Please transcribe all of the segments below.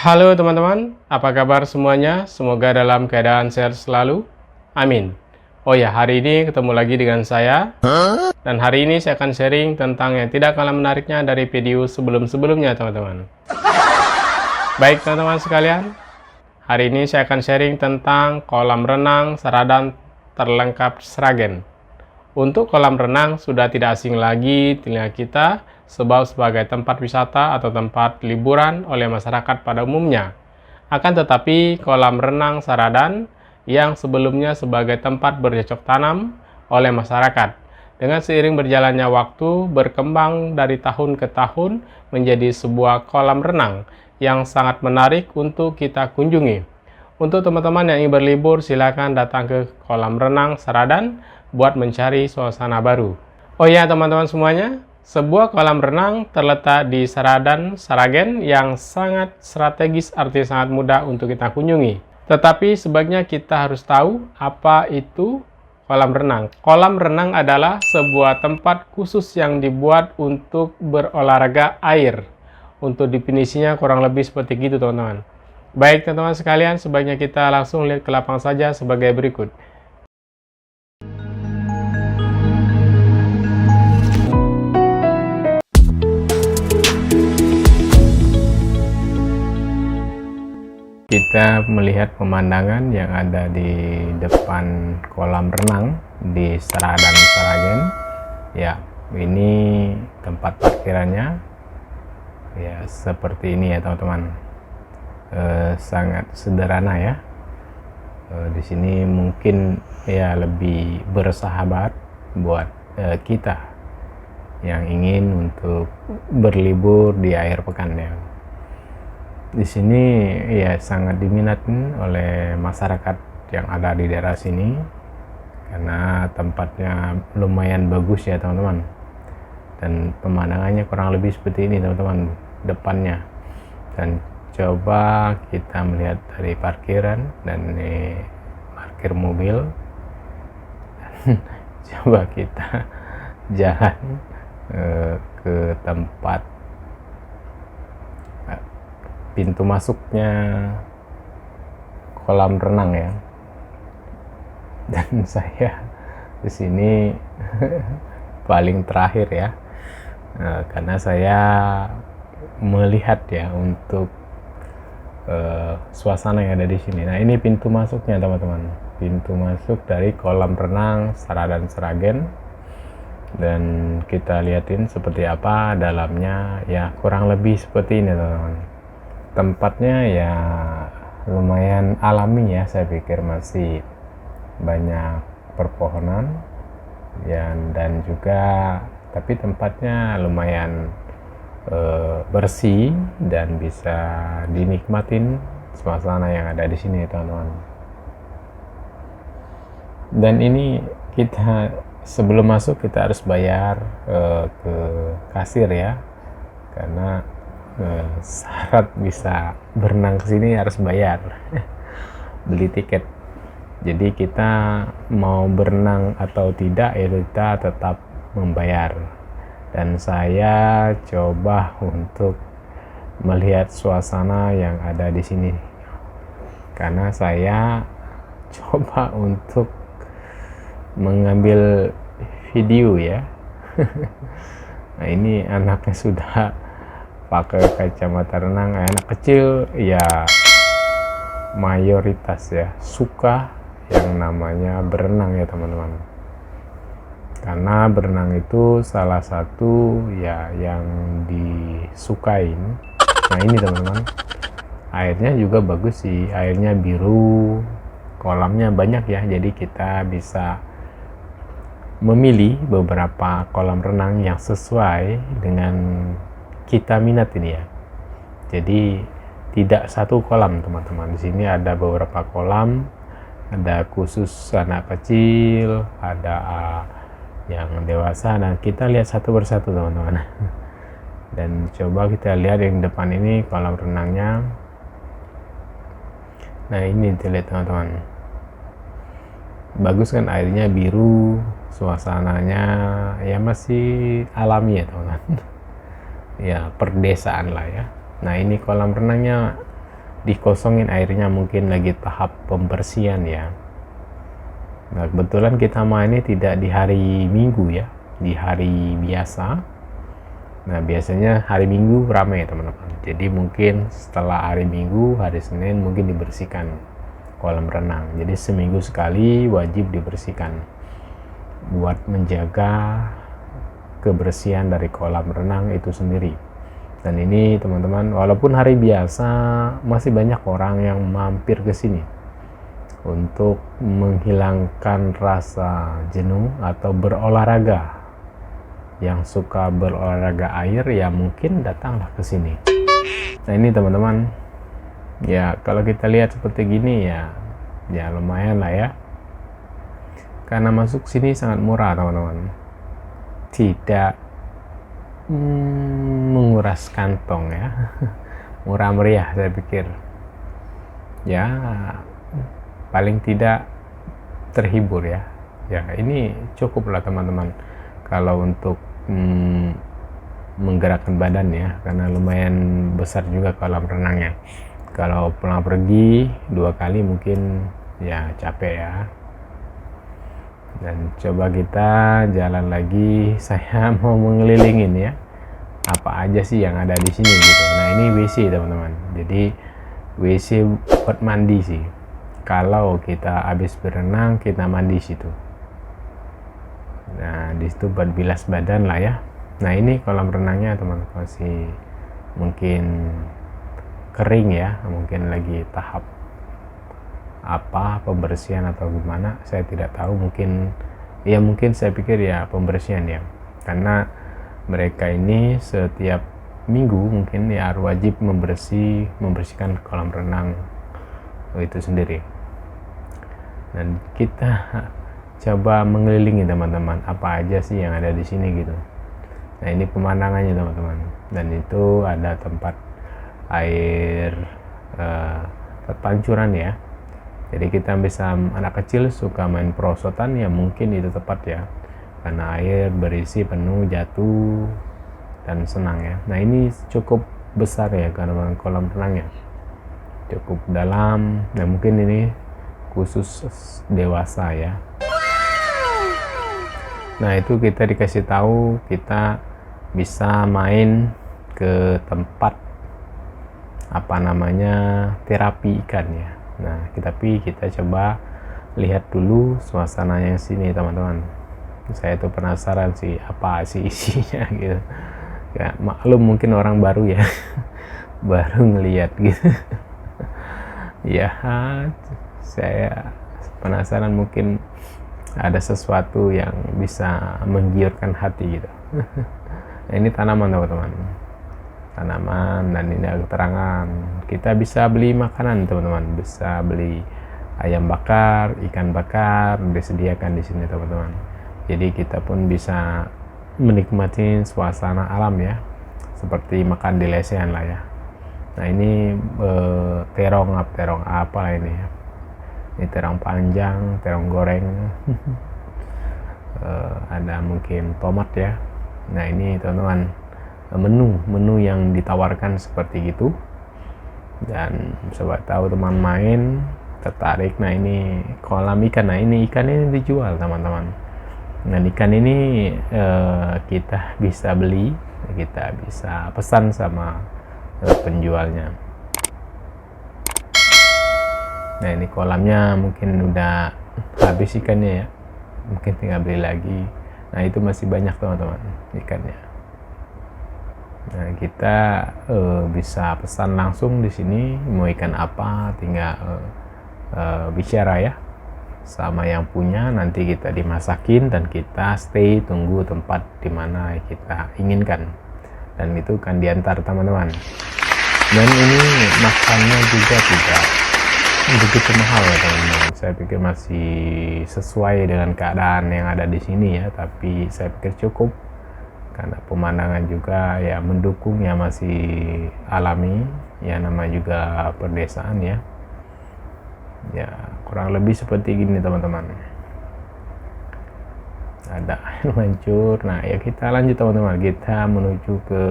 Halo teman-teman, apa kabar semuanya? Semoga dalam keadaan sehat selalu. Amin. Oh ya, hari ini ketemu lagi dengan saya. Dan hari ini saya akan sharing tentang yang tidak kalah menariknya dari video sebelum-sebelumnya, teman-teman. Baik teman-teman sekalian, hari ini saya akan sharing tentang kolam renang Saradan terlengkap Sragen. Untuk kolam renang sudah tidak asing lagi telinga kita, sebab sebagai tempat wisata atau tempat liburan oleh masyarakat pada umumnya. Akan tetapi, kolam renang Saradan yang sebelumnya sebagai tempat bercocok tanam oleh masyarakat, dengan seiring berjalannya waktu berkembang dari tahun ke tahun menjadi sebuah kolam renang yang sangat menarik untuk kita kunjungi. Untuk teman-teman yang ingin berlibur, silakan datang ke kolam renang Saradan buat mencari suasana baru. Oh ya teman-teman semuanya, sebuah kolam renang terletak di Sragen yang sangat strategis, artinya sangat mudah untuk kita kunjungi. Tetapi sebaiknya kita harus tahu apa itu kolam renang. Kolam renang adalah sebuah tempat khusus yang dibuat untuk berolahraga air. Untuk definisinya kurang lebih seperti itu teman-teman. Baik teman-teman sekalian, sebaiknya kita langsung lihat ke lapangan saja sebagai berikut. Kita melihat pemandangan yang ada di depan kolam renang di Sragen. Ya, ini tempat parkirannya. Ya, seperti ini ya teman-teman. Sangat sederhana ya. Di sini mungkin ya lebih bersahabat buat kita yang ingin untuk berlibur di akhir pekan ya. Di sini ya sangat diminati oleh masyarakat yang ada di daerah sini karena tempatnya lumayan bagus ya teman-teman, dan pemandangannya kurang lebih seperti ini teman-teman depannya. Dan coba kita melihat dari parkiran dan ini parkir mobil. Coba kita jalan ke tempat pintu masuknya kolam renang ya. Dan saya di sini paling terakhir ya, karena saya melihat ya untuk suasana yang ada di sini. Nah, ini pintu masuknya teman-teman, pintu masuk dari kolam renang Sragen. Dan kita lihatin seperti apa dalamnya ya, kurang lebih seperti ini teman-teman. Tempatnya ya lumayan alami ya, saya pikir masih banyak perpohonan ya, dan juga tapi tempatnya lumayan bersih dan bisa dinikmatin suasana yang ada di sini teman-teman. Dan ini kita sebelum masuk kita harus bayar ke kasir ya, karena syarat bisa berenang ke sini harus bayar beli tiket. Jadi kita mau berenang atau tidak ya kita tetap membayar. Dan saya coba untuk melihat suasana yang ada di sini karena saya coba untuk mengambil video ya. Nah, ini anaknya sudah pakai kacamata renang. Anak kecil ya mayoritas ya suka yang namanya berenang ya teman-teman, karena berenang itu salah satu ya yang disukain. Nah, ini teman-teman, airnya juga bagus sih, airnya biru, kolamnya banyak ya, jadi kita bisa memilih beberapa kolam renang yang sesuai dengan kita minat ini ya. Jadi tidak satu kolam teman-teman, di sini ada beberapa kolam, ada khusus anak kecil, ada yang dewasa, dan kita lihat satu persatu teman-teman. Dan coba kita lihat yang depan ini kolam renangnya. Nah, ini dilihat teman-teman, bagus kan, airnya biru, suasananya ya masih alami ya teman-teman. Ya perdesaan lah ya. Nah, ini kolam renangnya dikosongin airnya, mungkin lagi tahap pembersihan ya. Nah, kebetulan kita mainnya tidak di hari Minggu ya, di hari biasa. Nah, biasanya hari Minggu ramai teman-teman. Jadi mungkin setelah hari Minggu, hari Senin mungkin dibersihkan kolam renang. Jadi seminggu sekali wajib dibersihkan buat menjaga kebersihan dari kolam renang itu sendiri. Dan ini teman-teman, walaupun hari biasa masih banyak orang yang mampir ke sini untuk menghilangkan rasa jenuh atau berolahraga. Yang suka berolahraga air ya mungkin datanglah ke sini. Nah, ini teman-teman, ya kalau kita lihat seperti gini ya lumayan lah ya. Karena masuk sini sangat murah teman-teman. Tidak menguras kantong ya. Murah meriah saya pikir. Ya paling tidak terhibur ya. Ya ini cukup lah teman-teman kalau untuk menggerakkan badan ya, karena lumayan besar juga kolam renangnya. Kalau pulang pergi 2 kali mungkin ya capek ya. Dan coba kita jalan lagi. Saya mau mengelilingin ya apa aja sih yang ada di sini gitu. Nah, ini WC teman-teman. Jadi WC buat mandi sih. Kalau kita habis berenang kita mandi situ. Nah, di situ buat bilas badan lah ya. Nah, ini kolam renangnya teman-teman masih mungkin kering ya, mungkin lagi tahap apa pembersihan atau gimana, saya tidak tahu. Mungkin saya pikir ya pembersihan ya, karena mereka ini setiap minggu mungkin ya wajib membersihkan kolam renang itu sendiri. Dan kita coba mengelilingi teman-teman apa aja sih yang ada di sini gitu. Nah, ini pemandangannya teman-teman, dan itu ada tempat air pancuran ya. Jadi kita bisa, anak kecil suka main perosotan ya mungkin itu tepat ya, karena air berisi penuh jatuh dan senang ya. Nah, ini cukup besar ya karena kolam renangnya cukup dalam. Nah, mungkin ini khusus dewasa ya. Nah, itu kita dikasih tahu kita bisa main ke tempat apa namanya terapi ikan ya. Nah, tapi kita coba lihat dulu suasananya sini teman-teman. Saya tuh penasaran sih apa sih isinya gitu. Ya maklum mungkin orang baru ya, baru ngelihat gitu. Ya, saya penasaran, mungkin ada sesuatu yang bisa menggiurkan hati gitu. Nah, ini tanaman teman-teman, tanaman, dan ini ada keterangan kita bisa beli makanan teman-teman, bisa beli ayam bakar, ikan bakar disediakan di sini teman-teman. Jadi kita pun bisa menikmati suasana alam ya, seperti makan di lesehan lah ya. Nah, ini terong apa lah ini ya. Ini terong panjang, terong goreng. Ada mungkin tomat ya. Nah, ini teman-teman menu yang ditawarkan seperti itu. Dan sobat tahu teman main tertarik. Nah, ini kolam ikan. Nah, ini ikan ini dijual teman-teman. Nah, ikan ini kita bisa beli, kita bisa pesan sama penjualnya. Nah, ini kolamnya mungkin udah habis ikannya ya, mungkin tinggal beli lagi. Nah, itu masih banyak teman-teman ikannya. Nah, kita bisa pesan langsung di sini mau ikan apa, tinggal bicara ya sama yang punya, nanti kita dimasakin dan kita stay tunggu tempat dimana kita inginkan, dan itu kan diantar teman-teman. Dan ini makannya juga tidak begitu mahal ya teman-teman. Saya pikir masih sesuai dengan keadaan yang ada di sini ya, tapi saya pikir cukup karena pemandangan juga ya mendukung ya, masih alami ya, nama juga perdesaan ya. Ya kurang lebih seperti gini teman-teman, ada air mancur. Nah ya, kita lanjut teman-teman, kita menuju ke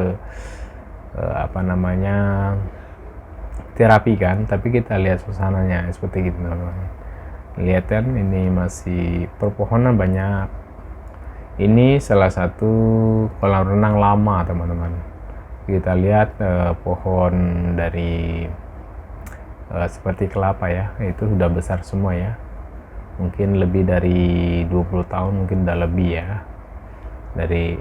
apa namanya terapi kan, tapi kita lihat suasananya seperti gitu teman-teman. Lihat kan, ini masih perpohonan banyak. Ini salah satu kolam renang lama teman-teman. Kita lihat pohon dari seperti kelapa ya, itu sudah besar semua ya. Mungkin lebih dari 20 tahun, mungkin udah lebih ya. Dari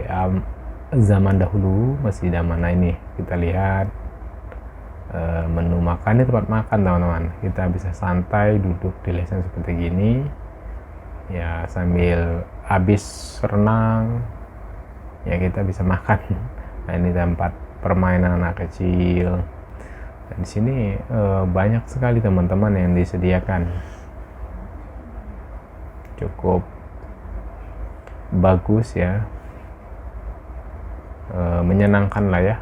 zaman dahulu, masih zaman ini. Kita lihat menu makannya, tempat makan teman-teman. Kita bisa santai duduk di lesehan seperti gini ya, sambil habis renang ya kita bisa makan. Nah, ini tempat permainan anak kecil. Dan di sini banyak sekali teman-teman yang disediakan, cukup bagus ya, menyenangkan lah ya.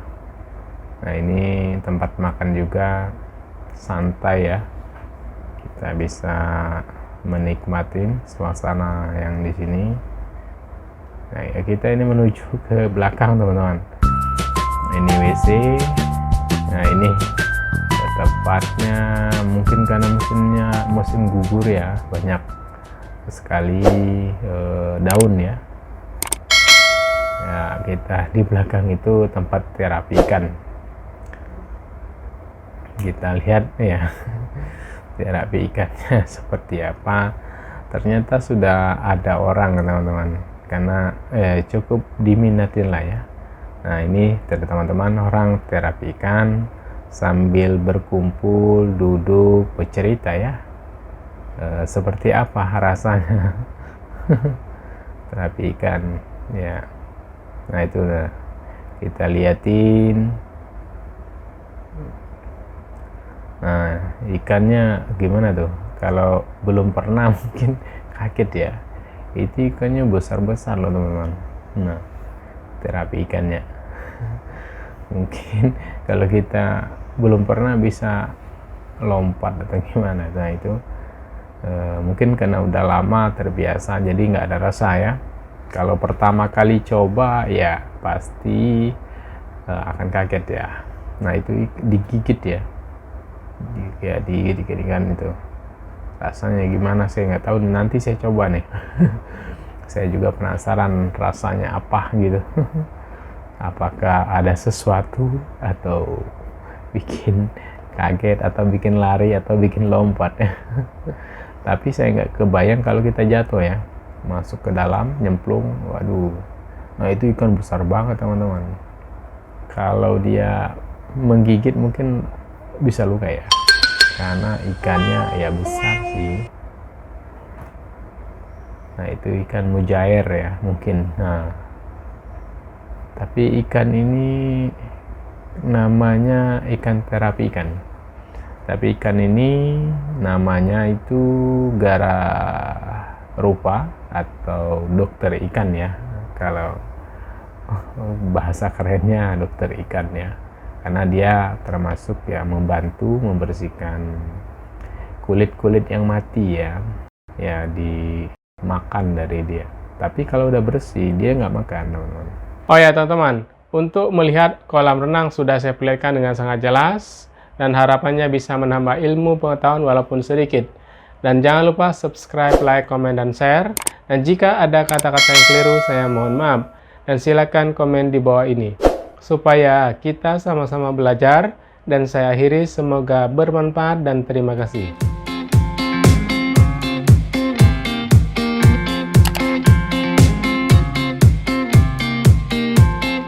Nah, ini tempat makan juga santai ya, kita bisa menikmati suasana yang di sini. Nah ya, kita ini menuju ke belakang teman-teman. Ini WC. Nah, ini tepatnya mungkin karena musim gugur ya, banyak sekali daun ya. Ya, kita di belakang itu tempat terapi ikan. Kita lihat ya terapi ikannya seperti apa. Ternyata sudah ada orang teman-teman, karena cukup diminatin lah ya. Nah, ini teman-teman orang terapi ikan sambil berkumpul, duduk, bercerita ya. Seperti apa rasanya terapi ikan ya. Nah, itu kita liatin. Nah, ikannya gimana tuh? Kalau belum pernah mungkin kaget ya. Itu ikannya besar-besar loh teman-teman. Nah, terapi ikannya. Mungkin kalau kita belum pernah bisa lompat atau gimana. Nah, itu mungkin karena udah lama terbiasa, jadi nggak ada rasa ya. Kalau pertama kali coba ya pasti akan kaget ya. Nah, itu digigit ya. Ya digigit kan itu. Rasanya gimana saya nggak tahu, nanti saya coba nih. Saya juga penasaran rasanya apa gitu. Apakah ada sesuatu atau bikin kaget atau bikin lari atau bikin lompat. Tapi saya nggak kebayang kalau kita jatuh ya, masuk ke dalam nyemplung, waduh. Nah, itu ikan besar banget teman-teman. Kalau dia menggigit mungkin bisa luka ya, karena ikannya ya besar sih. Nah, itu ikan mujair ya mungkin. Nah, tapi ikan ini namanya ikan terapi ikan. Tapi ikan ini namanya itu gara rupa atau dokter ikan ya. Kalau bahasa kerennya dokter ikan ya. Karena dia termasuk ya membantu membersihkan kulit-kulit yang mati ya. Ya dimakan dari dia. Tapi kalau udah bersih dia nggak makan teman-teman. Oh ya teman-teman, untuk melihat kolam renang sudah saya perlihatkan dengan sangat jelas, dan harapannya bisa menambah ilmu pengetahuan walaupun sedikit. Dan jangan lupa subscribe, like, komen, dan share. Dan jika ada kata-kata yang keliru, saya mohon maaf. Dan silakan komen di bawah ini, supaya kita sama-sama belajar. Dan saya akhiri, semoga bermanfaat dan terima kasih.